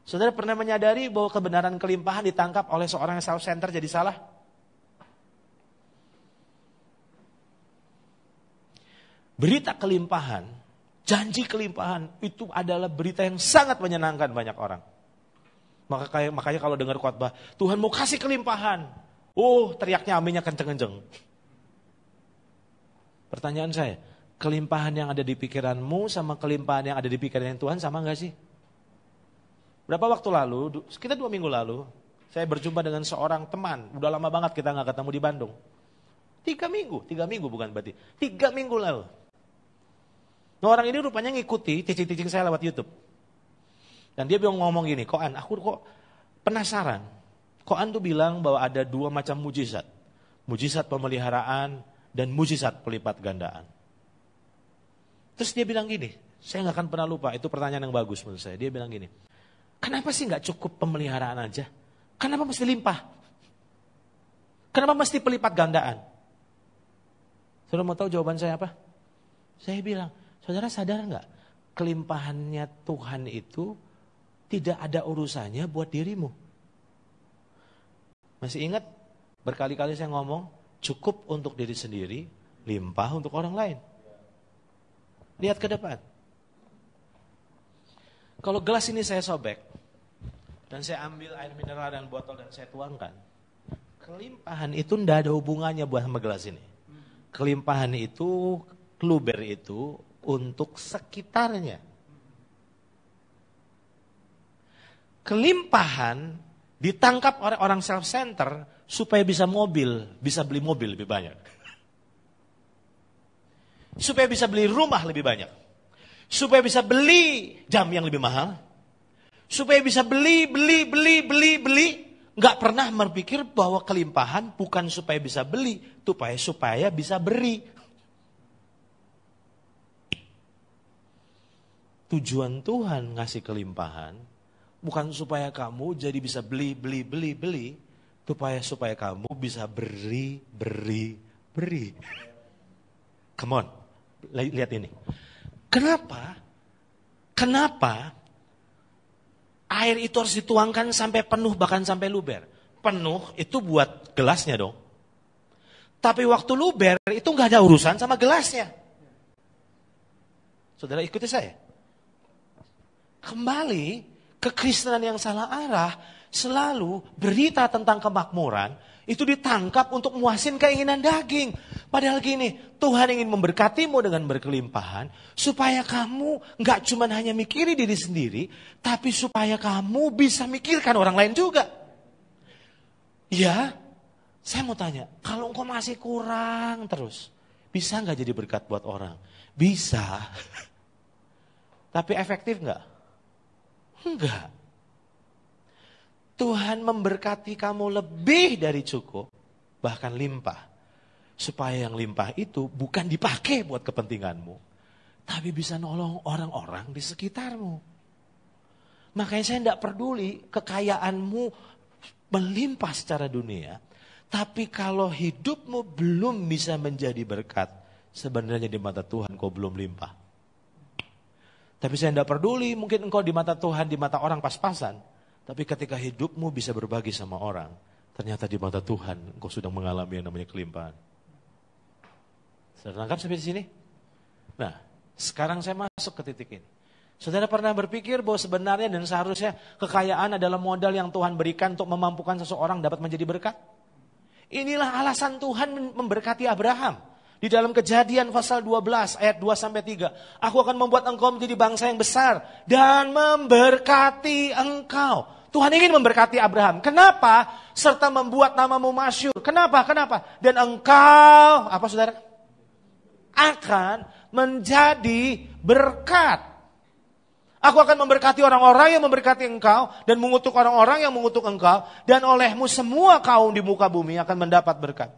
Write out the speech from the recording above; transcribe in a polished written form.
Saudara pernah menyadari bahwa kebenaran kelimpahan ditangkap oleh seorang yang self-center jadi salah? Berita kelimpahan, janji kelimpahan itu adalah berita yang sangat menyenangkan banyak orang. Makanya kalau dengar khotbah, Tuhan mau kasih kelimpahan. Oh, teriaknya aminnya kenceng-kenceng. Pertanyaan saya, kelimpahan yang ada di pikiranmu sama kelimpahan yang ada di pikiran Tuhan sama gak sih? Berapa waktu lalu, sekitar 2 minggu lalu, saya berjumpa dengan seorang teman. Udah lama banget kita gak ketemu di Bandung. 3 minggu bukan berarti. 3 minggu lalu. Nah, orang ini rupanya ngikuti teaching saya lewat YouTube. Dan dia bilang ngomong gini, Koan, aku kok penasaran. Koan tuh bilang bahwa ada 2 macam mujizat. Mujizat pemeliharaan dan mujizat pelipat gandaan. Terus dia bilang gini, saya gak akan pernah lupa, itu pertanyaan yang bagus menurut saya. Dia bilang gini, kenapa sih gak cukup pemeliharaan aja? Kenapa mesti limpah? Kenapa mesti pelipat gandaan? Saudara mau tahu jawaban saya apa? Saya bilang, saudara sadar gak? Kelimpahannya Tuhan itu tidak ada urusannya buat dirimu. Masih ingat? Berkali-kali saya ngomong, cukup untuk diri sendiri, limpah untuk orang lain. Lihat ke depan. Kalau gelas ini saya sobek, dan saya ambil air mineral dan botol dan saya tuangkan, kelimpahan itu tidak ada hubungannya buat sama gelas ini. Kelimpahan itu, luber itu untuk sekitarnya. Kelimpahan ditangkap oleh orang self-center supaya bisa beli mobil lebih banyak. Supaya bisa beli rumah lebih banyak. Supaya bisa beli jam yang lebih mahal. Supaya bisa beli. Nggak pernah berpikir bahwa kelimpahan bukan supaya bisa beli, supaya bisa beri. Tujuan Tuhan ngasih kelimpahan bukan supaya kamu jadi bisa beli, supaya kamu bisa beri. Come on, lihat ini. Kenapa air itu harus dituangkan sampai penuh, bahkan sampai luber? Penuh itu buat gelasnya dong. Tapi waktu luber itu gak ada urusan sama gelasnya. Saudara ikuti saya. Kembali, kekristenan yang salah arah selalu berita tentang kemakmuran itu ditangkap untuk muasin keinginan daging. Padahal gini, Tuhan ingin memberkatimu dengan berkelimpahan supaya kamu gak cuma hanya mikirin diri sendiri, tapi supaya kamu bisa mikirkan orang lain juga. Ya, saya mau tanya, kalau engkau masih kurang terus, bisa gak jadi berkat buat orang? Bisa. Tapi efektif gak? Enggak. Tuhan memberkati kamu lebih dari cukup, bahkan limpah. Supaya yang limpah itu bukan dipakai buat kepentinganmu, tapi bisa nolong orang-orang di sekitarmu. Makanya saya tidak peduli kekayaanmu melimpah secara dunia, tapi kalau hidupmu belum bisa menjadi berkat, sebenarnya di mata Tuhan kau belum limpah. Tapi saya tidak peduli, mungkin engkau di mata Tuhan, di mata orang pas-pasan. Tapi ketika hidupmu bisa berbagi sama orang, ternyata di mata Tuhan engkau sudah mengalami yang namanya kelimpahan. Saudara tangkap sampai di sini? Nah, sekarang saya masuk ke titik ini. Saudara pernah berpikir bahwa sebenarnya dan seharusnya kekayaan adalah modal yang Tuhan berikan untuk memampukan seseorang dapat menjadi berkat? Inilah alasan Tuhan memberkati Abraham. Di dalam Kejadian pasal 12 ayat 2-3. Aku akan membuat engkau menjadi bangsa yang besar dan memberkati engkau. Tuhan ingin memberkati Abraham. Kenapa? Serta membuat namamu masyhur. Kenapa? Dan engkau, apa saudara? Akan menjadi berkat. Aku akan memberkati orang-orang yang memberkati engkau dan mengutuk orang-orang yang mengutuk engkau. Dan olehmu semua kaum di muka bumi akan mendapat berkat.